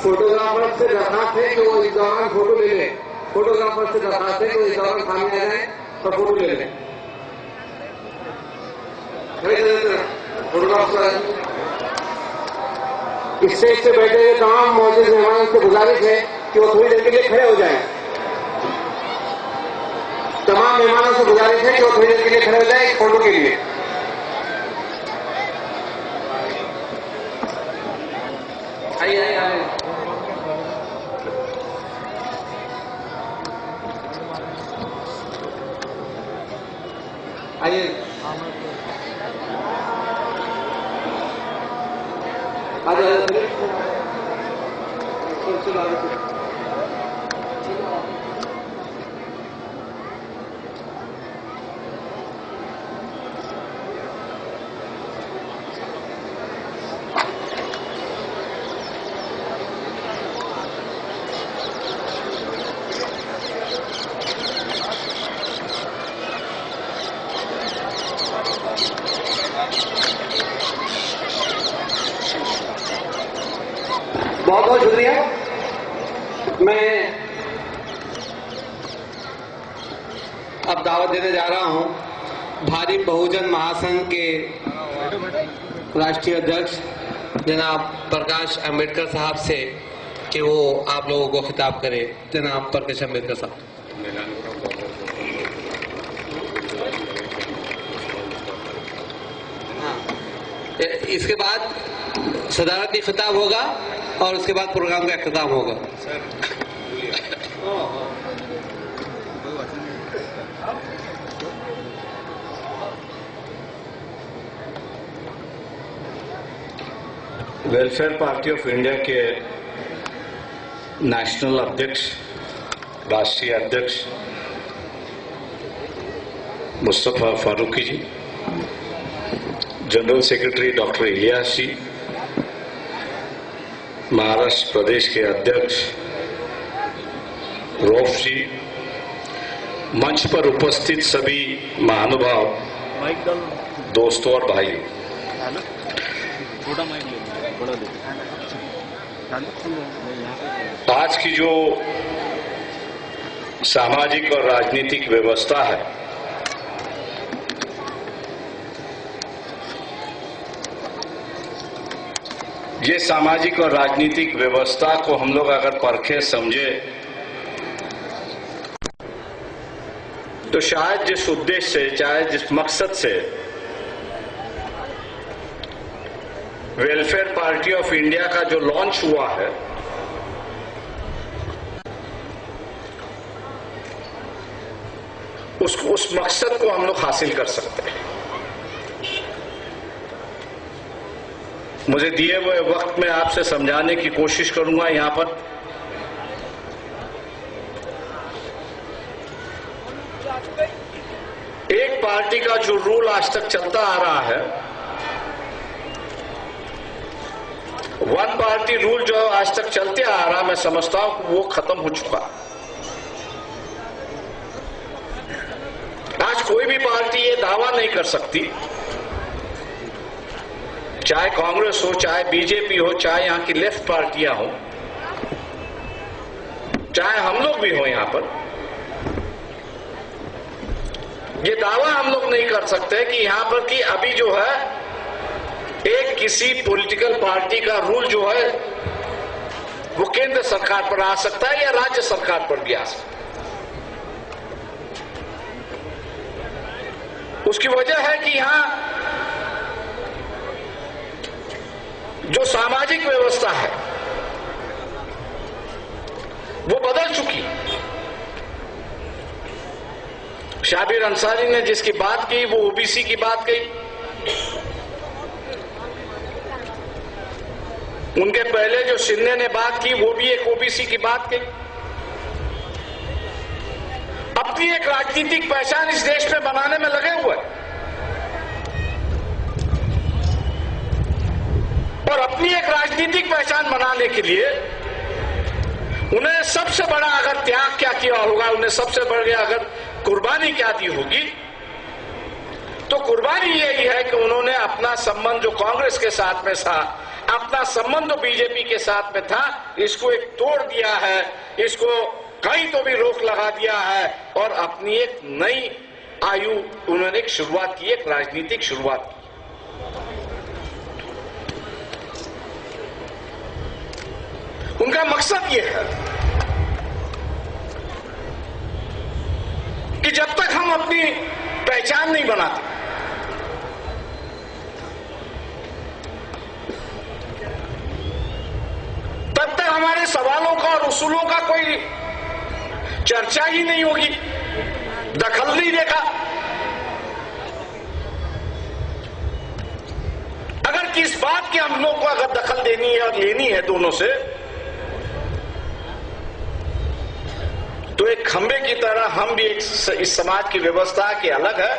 Photographer से दरखास्त है कि वो इस दौरान फोटो ले लें। फोटोग्राफर से दरखास्त है कि वो इस दौरान सामने आ जाए और फोटो ले लें। फोटोग्राफर स्टेज से बैठे हुए तमाम मौजूद मेहमानों से गुजारिश है कि वो थोड़ी देर के लिए खड़े हो जाएं। तमाम मेहमानों से गुजारिश है कि वो थोड़ी देर के लिए खड़े हो जाएं एक फोटो के लिए। आइए आइए आइए। आइए बहुत बहुत शुक्रिया। मैं अब दावत देने जा रहा हूं भारी बहुजन महासंघ के राष्ट्रीय अध्यक्ष जनाब प्रकाश अंबेडकर साहब से कि वो आप लोगों को खिताब करें। जनाब प्रकाश अंबेडकर साहब। हाँ, इसके बाद सदारती खिताब होगा और उसके बाद प्रोग्राम का अख्ताम होगा। वेलफेयर पार्टी ऑफ इंडिया के नेशनल अध्यक्ष, राष्ट्रीय अध्यक्ष मुस्तफा फारूकी जी, जनरल सेक्रेटरी डॉक्टर इलियास जी, महाराष्ट्र प्रदेश के अध्यक्ष रौफ जी, मंच पर उपस्थित सभी महानुभाव, दोस्तों और भाइयों, आज की जो सामाजिक और राजनीतिक व्यवस्था है, ये सामाजिक और राजनीतिक व्यवस्था को हम लोग अगर परखे समझे तो शायद जिस उद्देश्य से, चाहे जिस मकसद से वेलफेयर पार्टी ऑफ इंडिया का जो लॉन्च हुआ है, उस मकसद को हम लोग हासिल कर सकते हैं। मुझे दिए हुए वक्त में आपसे समझाने की कोशिश करूंगा। यहां पर एक पार्टी का जो रूल आज तक चलता आ रहा है, वन पार्टी रूल जो आज तक चलते आ रहा, मैं समझता हूं कि वो खत्म हो चुका। आज कोई भी पार्टी ये दावा नहीं कर सकती, चाहे कांग्रेस हो, चाहे बीजेपी हो, चाहे यहां की लेफ्ट पार्टियां हो, चाहे हम लोग भी हो, यहां पर ये दावा हम लोग नहीं कर सकते कि यहां पर कि अभी जो है एक किसी पॉलिटिकल पार्टी का रूल जो है वो केंद्र सरकार पर आ सकता है या राज्य सरकार पर भी आ सकता है। उसकी वजह है कि यहां जो सामाजिक व्यवस्था है वो बदल चुकी। शाबिर अंसारी ने जिसकी बात की वो ओबीसी की बात कही, उनके पहले जो शिंदे ने बात की वो भी एक ओबीसी की बात कही। अपनी एक राजनीतिक पहचान इस देश में बनाने में लगे हुए हैं और अपनी एक राजनीतिक पहचान बनाने के लिए उन्हें सबसे बड़ा अगर त्याग क्या किया होगा, उन्हें सबसे बड़ी अगर कुर्बानी क्या दी होगी, तो कुर्बानी यही है कि उन्होंने अपना संबंध जो कांग्रेस के साथ में था, अपना संबंध जो बीजेपी के साथ में था, इसको एक तोड़ दिया है, इसको कहीं तो भी रोक लगा दिया है और अपनी एक नई आयु उन्होंने एक शुरुआत की, एक राजनीतिक शुरुआत की। उनका मकसद यह है कि जब तक हम अपनी पहचान नहीं बनाते, तब तक हमारे सवालों का और उसूलों का कोई चर्चा ही नहीं होगी, दखल नहीं देगा। अगर किस बात के हम लोग को अगर दखल देनी है और लेनी है दोनों से, तो एक खंबे की तरह हम भी इस समाज की व्यवस्था की अलग है,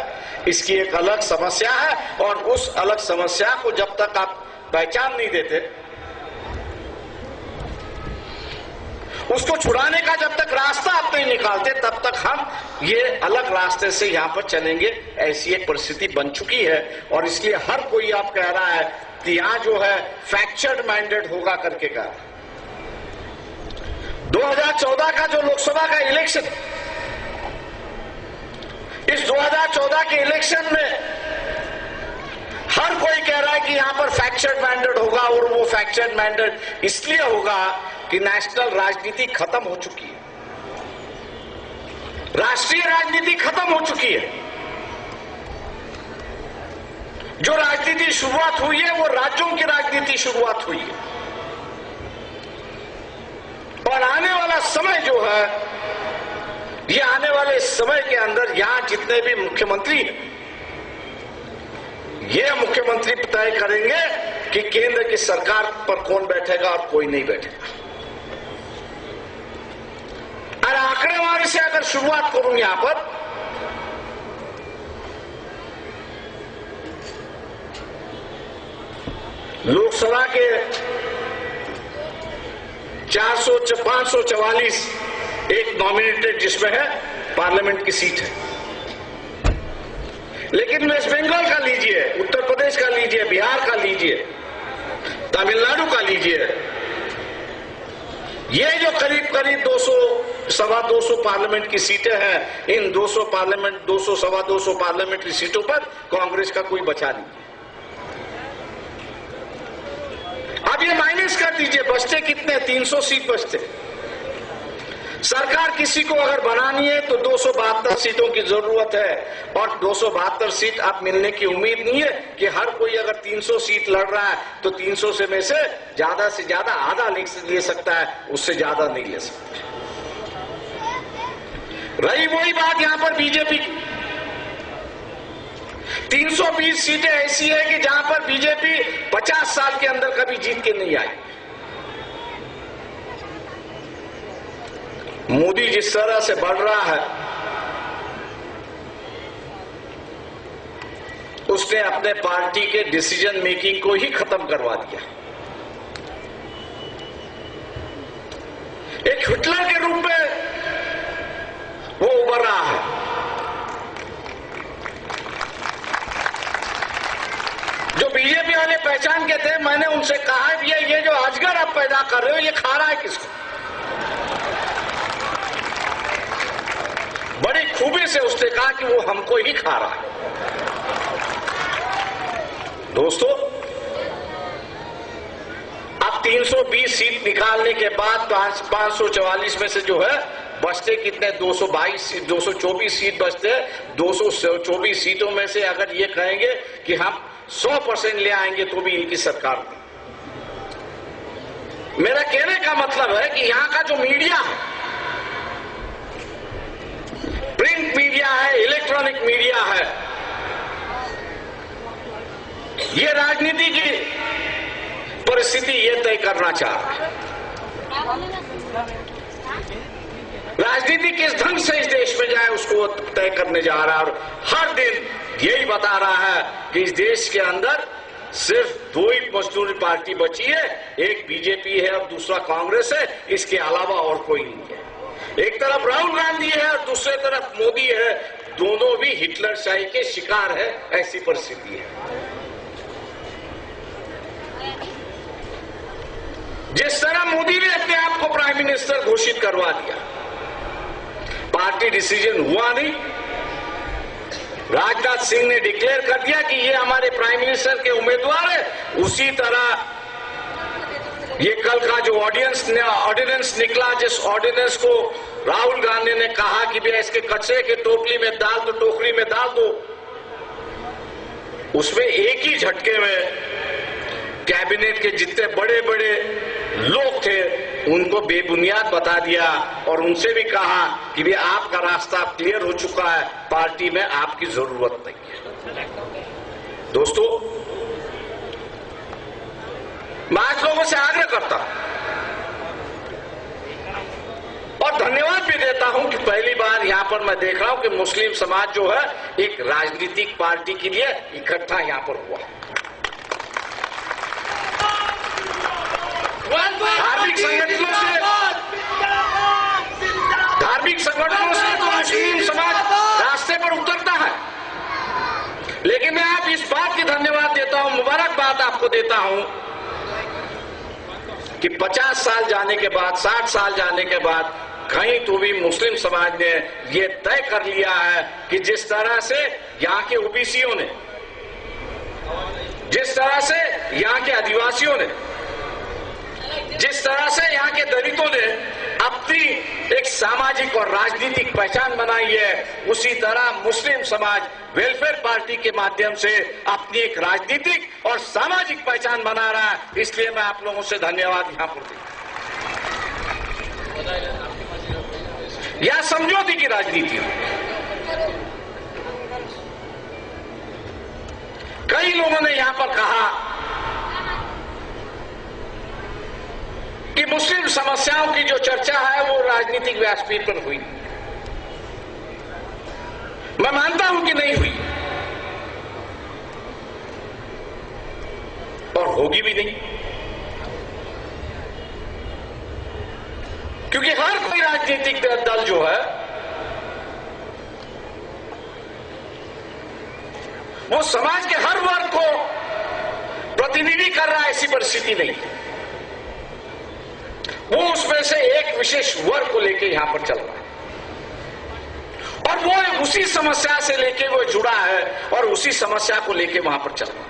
इसकी एक अलग समस्या है और उस अलग समस्या को जब तक आप पहचान नहीं देते, उसको छुड़ाने का जब तक रास्ता आप नहीं निकालते, तब तक हम ये अलग रास्ते से यहां पर चलेंगे। ऐसी एक परिस्थिति बन चुकी है और इसलिए हर कोई आप कह रहा है कि यहां जो है फ्रैक्चर्ड माइंडेड होगा करके कहा। 2014 का जो लोकसभा का इलेक्शन, इस 2014 के इलेक्शन में हर कोई कह रहा है कि यहां पर फ्रैक्चर्ड माइंडेड होगा और वो फ्रैक्चर्ड माइंडेड इसलिए होगा कि नेशनल राजनीति खत्म हो चुकी है, राष्ट्रीय राजनीति खत्म हो चुकी है। जो राजनीति शुरुआत हुई है वो राज्यों की राजनीति शुरुआत हुई है और आने वाला समय जो है, ये आने वाले समय के अंदर यहां जितने भी मुख्यमंत्री हैं, ये मुख्यमंत्री तय करेंगे कि केंद्र की सरकार पर कौन बैठेगा और कोई नहीं बैठेगा। और आंकड़ेवारी से अगर शुरुआत करूं यहां पर, लोकसभा के 544 एक नॉमिनेटेड जिसमें है पार्लियामेंट की सीट है, लेकिन वेस्ट बंगाल का लीजिए, उत्तर प्रदेश का लीजिए, बिहार का लीजिए, तमिलनाडु का लीजिए, ये जो करीब करीब 200 पार्लियामेंट की सीटें हैं, इन 200 पार्लियामेंट्री सीटों पर कांग्रेस का कोई बचा नहीं। अब ये माइनस कर दीजिए, बचते कितने, 300 सीट बचते। सरकार किसी को अगर बनानी है तो 272 सीटों की जरूरत है और 272 सीट आप मिलने की उम्मीद नहीं है कि हर कोई अगर 300 सीट लड़ रहा है तो 300 से में से ज्यादा आधा ले सकता है, उससे ज्यादा नहीं ले सकता। रही वही बात यहां पर बीजेपी की, 320 सीटें ऐसी है कि जहां पर बीजेपी 50 साल के अंदर कभी जीत के नहीं आई। मोदी जिस तरह से बढ़ रहा है, उसने अपने पार्टी के डिसीजन मेकिंग को ही खत्म करवा दिया। एक हिटलर के रूप में वो उभर रहा है। जो बीजेपी वाले पहचान के थे, मैंने उनसे कहा ये जो अजगर आप पैदा कर रहे हो, ये खा रहा है किसको? बड़ी खूबी से उसने कहा कि वो हमको ही खा रहा है। दोस्तों, अब 320 सीट निकालने के बाद 544 में से जो है बचते कितने, 224 सीट बचते। 224 सीटों में से अगर ये कहेंगे कि हम 100% ले आएंगे तो भी इनकी सरकार नहीं। मेरा कहने का मतलब है कि यहां का जो मीडिया है, प्रिंट मीडिया है, इलेक्ट्रॉनिक मीडिया है, ये राजनीति की परिस्थिति ये तय करना चाह रहा है। राजनीति किस ढंग से इस देश में जाए उसको तय करने जा रहा है और हर दिन यही बता रहा है कि इस देश के अंदर सिर्फ 2 ही मजदूरी पार्टी बची है, एक बीजेपी है और दूसरा कांग्रेस है, इसके अलावा और कोई नहीं है। एक तरफ राहुल गांधी है और दूसरे तरफ मोदी है, दोनों भी हिटलरशाही के शिकार है, ऐसी परिस्थिति है। जिस तरह मोदी ने अपने आप को प्राइम मिनिस्टर घोषित करवा दिया, पार्टी डिसीजन हुआ नहीं, राजनाथ सिंह ने डिक्लेयर कर दिया कि ये हमारे प्राइम मिनिस्टर के उम्मीदवार है, उसी तरह ये कल का जो ऑर्डिनेंस निकला, जिस ऑर्डिनेंस को राहुल गांधी ने कहा कि भैया इसके कचरे के टोकरी में डाल दो, टोकरी में डाल दो, उसमें एक ही झटके में कैबिनेट के जितने बड़े बड़े लोग थे उनको बेबुनियाद बता दिया और उनसे भी कहा कि भैया आपका रास्ता क्लियर हो चुका है, पार्टी में आपकी जरूरत नहीं है। दोस्तों, मैं आज लोगों से आग्रह करता हूं और धन्यवाद भी देता हूं कि पहली बार यहां पर मैं देख रहा हूं कि मुस्लिम समाज जो है एक राजनीतिक पार्टी के लिए इकट्ठा यहां पर हुआ। धार्मिक संगठनों से तो मुस्लिम समाज रास्ते पर उतरता है, लेकिन मैं आप इस बात की धन्यवाद देता हूं, मुबारकबाद आपको देता हूं कि 50 साल जाने के बाद, 60 साल जाने के बाद कहीं तो भी मुस्लिम समाज ने यह तय कर लिया है कि जिस तरह से यहां के ओबीसीओं ने, जिस तरह से यहां के आदिवासियों ने, जिस तरह से यहाँ के दलितों ने अपनी एक सामाजिक और राजनीतिक पहचान बनाई है, उसी तरह मुस्लिम समाज वेलफेयर पार्टी के माध्यम से अपनी एक राजनीतिक और सामाजिक पहचान बना रहा है। इसलिए मैं आप लोगों से धन्यवाद यहाँ पर देता हूं। यह समझौते की राजनीति है। कई लोगों ने यहां पर कहा कि मुस्लिम समस्याओं की जो चर्चा है वो राजनीतिक व्यासपीठ पर हुई। मैं मानता हूं कि नहीं हुई और होगी भी नहीं, क्योंकि हर कोई राजनीतिक दल जो है वो समाज के हर वर्ग को प्रतिनिधि कर रहा है, ऐसी परिस्थिति नहीं है। वो उसमें से एक विशेष वर्ग को लेके यहां पर चल रहा है और वो उसी समस्या से लेके वो जुड़ा है और उसी समस्या को लेके वहां पर चल रहा है।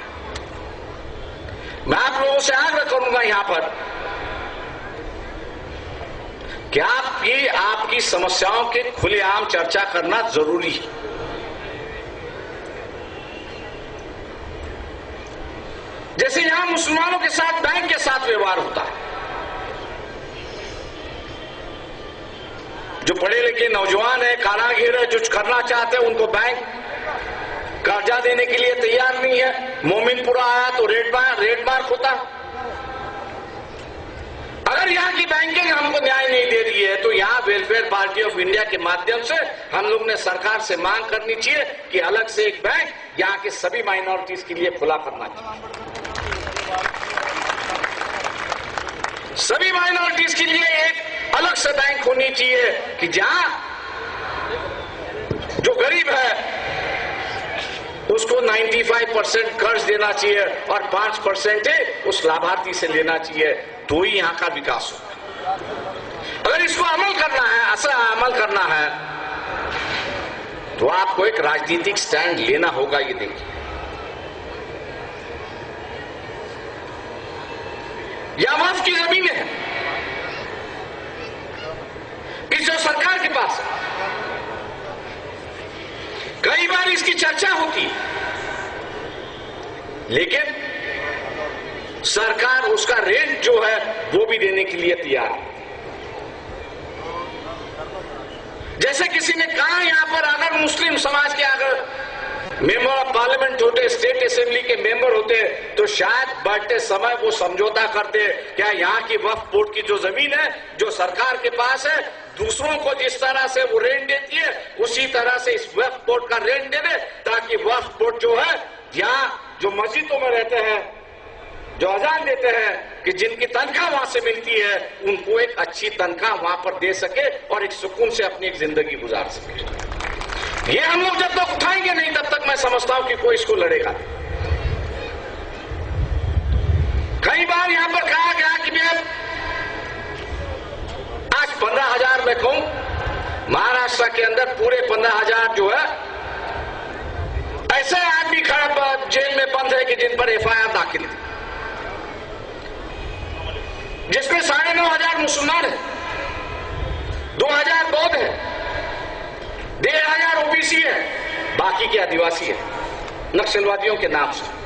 मैं आप लोगों से आग्रह करूंगा यहां पर कि आपकी समस्याओं के खुलेआम चर्चा करना जरूरी है। जैसे यहां मुसलमानों के साथ बैंक के साथ व्यवहार होता है, जो पढ़े लिखे नौजवान है, कारागिर है, जो करना चाहते हैं, उनको बैंक कर्जा देने के लिए तैयार नहीं है। मोमिनपुरा आया तो रेड मार्क होता। अगर यहाँ की बैंकिंग हमको न्याय नहीं दे रही है तो यहाँ वेलफेयर पार्टी ऑफ इंडिया के माध्यम से हम लोग ने सरकार से मांग करनी चाहिए कि अलग से एक बैंक यहाँ के सभी माइनॉरिटीज के लिए खुला करना चाहिए। सभी माइनॉरिटीज के लिए एक अलग से बैंक होनी चाहिए कि जहां जो गरीब है उसको 95% कर्ज देना चाहिए और 5% उस लाभार्थी से लेना चाहिए, तो ही यहां का विकास होगा। अगर इसको अमल करना है, ऐसा अमल करना है, तो आपको एक राजनीतिक स्टैंड लेना होगा। ये देखिए, यह वक्फ की जमीनें हैं, इस जो सरकार के पास है। कई बार इसकी चर्चा होती है, लेकिन सरकार उसका रेंट जो है वो भी देने के लिए तैयार है। जैसे किसी ने कहा यहां पर अगर मुस्लिम समाज के अगर मेंबर ऑफ पार्लियामेंट होते, स्टेट असेंबली के मेंबर होते, तो शायद बढ़ते समय वो समझौता करते, क्या यहाँ की वक्फ बोर्ड की जो जमीन है जो सरकार के पास है, दूसरों को जिस तरह से वो रेंट देती है उसी तरह से इस वक्फ बोर्ड का रेंट दे दे, ताकि वक्फ बोर्ड जो है यहाँ जो मस्जिदों में रहते हैं, जो अजान देते हैं, कि जिनकी तनख्वाह वहां से मिलती है, उनको एक अच्छी तनख्वाह वहां पर दे सके और एक सुकून से अपनी एक जिंदगी गुजार सके। ये हम लोग जब तक उठाएंगे नहीं तब तक मैं समझता हूं कि कोई इसको लड़ेगा। कई बार यहां पर कहा गया कि मैं आज 15,000 में कहूं, महाराष्ट्र के अंदर पूरे 15,000 जो है ऐसे आदमी खड़ा जेल में बंद है कि जिन पर एफआईआर दाखिल है, जिसमें 9,500 मुसलमान है, 2,000 बौद्ध है, 1,500 ओबीसी है, बाकी के आदिवासी है नक्सलवादियों के नाम से।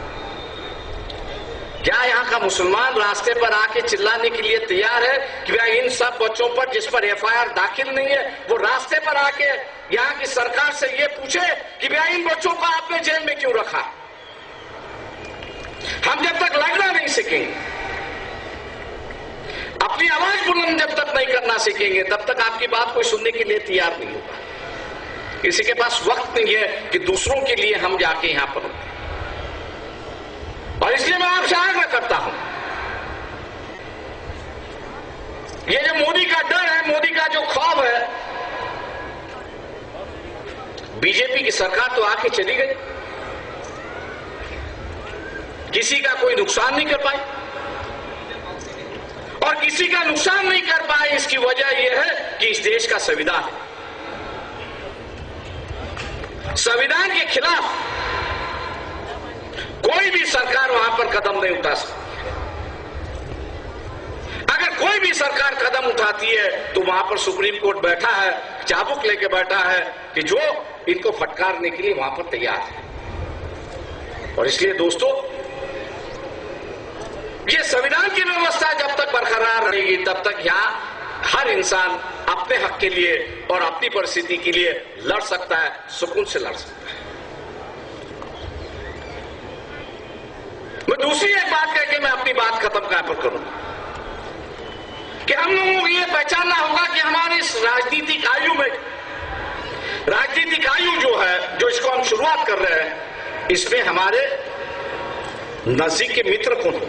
क्या यहां का मुसलमान रास्ते पर आके चिल्लाने के लिए तैयार है कि भाई इन सब बच्चों पर जिस पर एफआईआर दाखिल नहीं है वो रास्ते पर आके यहां की सरकार से ये पूछे कि भाई इन बच्चों को आपने जेल में क्यों रखा? हम जब तक लड़ना नहीं सीखेंगे, अपनी आवाज बुलंद जब तक नहीं करना सीखेंगे, तब तक आपकी बात कोई सुनने के लिए तैयार नहीं होगा। किसी के पास वक्त नहीं है कि दूसरों के लिए हम जाके यहां पर, और इसलिए मैं आपसे आग्रह करता हूं, ये जो मोदी का डर है, मोदी का जो खौफ है, बीजेपी की सरकार तो आके चली गई, किसी का कोई नुकसान नहीं कर पाई, और किसी का नुकसान नहीं कर पाए इसकी वजह यह है कि इस देश का संविधान है। संविधान के खिलाफ कोई भी सरकार वहां पर कदम नहीं उठा सकती। अगर कोई भी सरकार कदम उठाती है तो वहां पर सुप्रीम कोर्ट बैठा है, चाबुक लेके बैठा है कि जो इनको फटकारने के लिए वहां पर तैयार है। और इसलिए दोस्तों, ये संविधान की व्यवस्था जब तक बरकरार रहेगी तब तक यहां हर इंसान अपने हक के लिए और अपनी परिस्थिति के लिए लड़ सकता है, सुकून से लड़ सकता है। मैं दूसरी एक बात कह के मैं अपनी बात खत्म कहां पर करूंगा कि हम लोगों को यह पहचानना होगा कि हमारे इस राजनीतिक आयु में, राजनीतिक आयु जो है, जो इसको हम शुरुआत कर रहे हैं, इसमें हमारे नजदीक के मित्र कौन हो?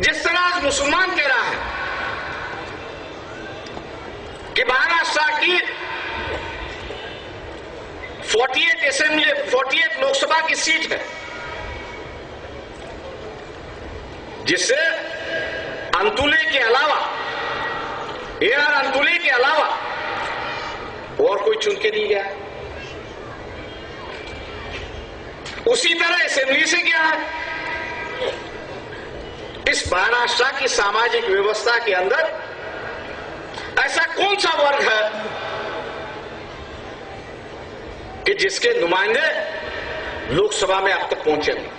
जिस तरह आज मुसलमान कह रहा है कि महाराष्ट्र की 48 लोकसभा की सीट है, जिससे अंतुले के अलावा, AR अंतुले के अलावा और कोई चुन के नहीं गया। उसी तरह असेंबली से गया है। इस महाराष्ट्र की सामाजिक व्यवस्था के अंदर ऐसा कौन सा वर्ग है कि जिसके नुमाइंदे लोकसभा में अब तक पहुंचे नहीं?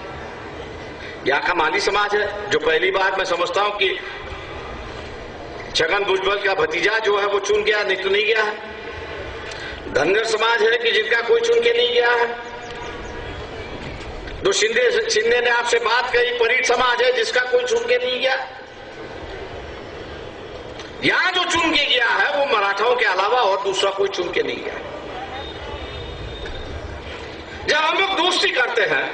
यहां का माली समाज है, जो पहली बार मैं समझता हूं कि छगन भुजबल का भतीजा जो है वो चुन गया, नहीं तो नहीं गया है। धनगर समाज है कि जिनका कोई चुन के नहीं गया है। जो शिंदे ने आपसे बात कही, परीट समाज है जिसका कोई चुन के नहीं गया। यहां जो चुन के गया है वो मराठाओं के अलावा और दूसरा कोई चुन के नहीं गया। जब हम लोग दोस्ती करते हैं,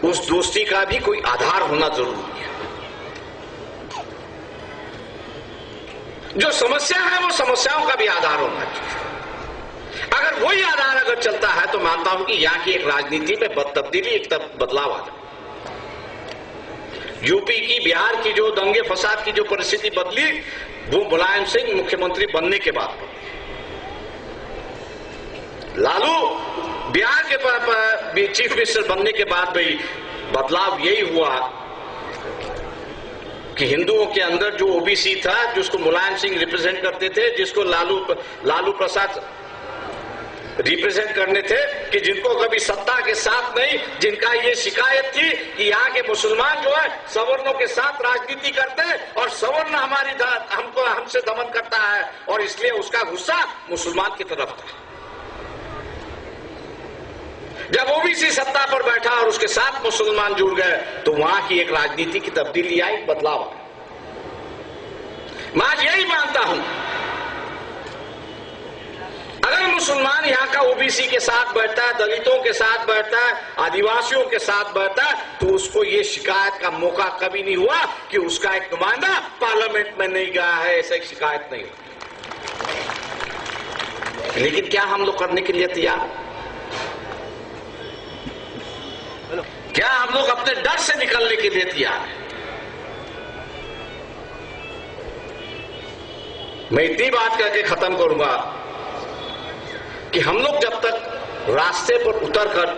उस दोस्ती का भी कोई आधार होना जरूरी है। जो समस्या है वो समस्याओं का भी आधार होना चाहिए। अगर वही आधार अगर चलता है तो मानता हूं कि यहां की एक राजनीति में तब्दीली, एक बदलाव आ जाए। यूपी की, बिहार की जो दंगे फसाद की जो परिस्थिति बदली, वो मुलायम सिंह मुख्यमंत्री बनने के बाद। लालू बिहार के चीफ मिनिस्टर बनने के बाद भी बदलाव यही हुआ कि हिंदुओं के अंदर जो ओबीसी था, जिसको मुलायम सिंह रिप्रेजेंट करते थे, जिसको लालू प्रसाद रिप्रेजेंट करने थे, कि जिनको कभी सत्ता के साथ नहीं, जिनका ये शिकायत थी कि यहाँ के मुसलमान जो है सवर्णों के साथ राजनीति करते हैं और सवर्ण हमसे दमन करता है, और इसलिए उसका गुस्सा मुसलमान की तरफ था। जब ओबीसी सत्ता पर बैठा और उसके साथ मुसलमान जुड़ गए तो वहां की एक राजनीति की तब्दीली आई, बदलाव आया। मैं आज यही मानता हूं, अगर मुसलमान यहां का ओबीसी के साथ बैठता है, दलितों के साथ बैठता है, आदिवासियों के साथ बैठता है, तो उसको ये शिकायत का मौका कभी नहीं हुआ कि उसका एक नुमाइंदा पार्लियामेंट में नहीं गया है, ऐसा एक शिकायत नहीं हुई। लेकिन क्या हम लोग करने के लिए तैयार हैं? क्या हम लोग अपने डर से निकलने के लिए तैयार हैं? मैं इतनी बात करके खत्म करूंगा कि हम लोग जब तक रास्ते पर उतरकर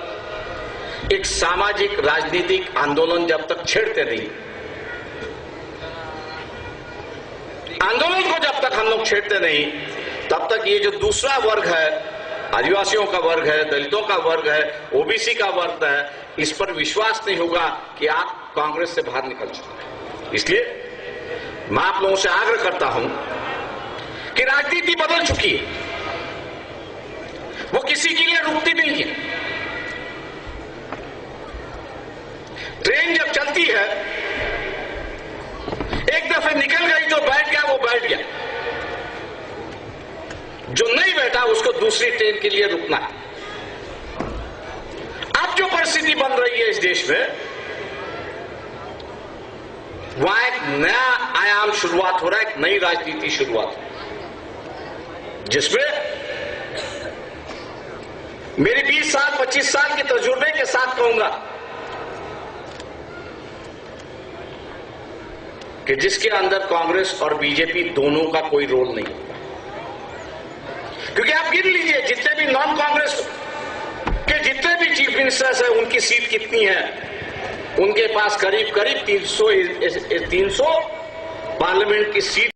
एक सामाजिक राजनीतिक आंदोलन जब तक छेड़ते नहीं, आंदोलन को जब तक हम लोग छेड़ते नहीं, तब तक ये जो दूसरा वर्ग है, आदिवासियों का वर्ग है, दलितों का वर्ग है, ओबीसी का वर्ग है, इस पर विश्वास नहीं होगा कि आप कांग्रेस से बाहर निकल सकते हैं। इसलिए मैं आप लोगों से आग्रह करता हूं कि राजनीति बदल चुकी है, वो किसी के लिए रुकती नहीं है। ट्रेन जब चलती है, एक दफे निकल गई, जो बैठ गया वो बैठ गया, जो नहीं बैठा उसको दूसरी ट्रेन के लिए रुकना है। अब जो परिस्थिति बन रही है इस देश में, वहां एक नया आयाम शुरुआत हो रहा है, एक नई राजनीति शुरुआत, जिसमें मेरी 20 साल 25 साल के तजुर्बे के साथ कहूंगा कि जिसके अंदर कांग्रेस और बीजेपी दोनों का कोई रोल नहीं होगा। क्योंकि आप गिन लीजिए, जितने भी नॉन कांग्रेस के जितने भी चीफ मिनिस्टर्स हैं, उनकी सीट कितनी है? उनके पास करीब करीब 300 पार्लियामेंट की सीट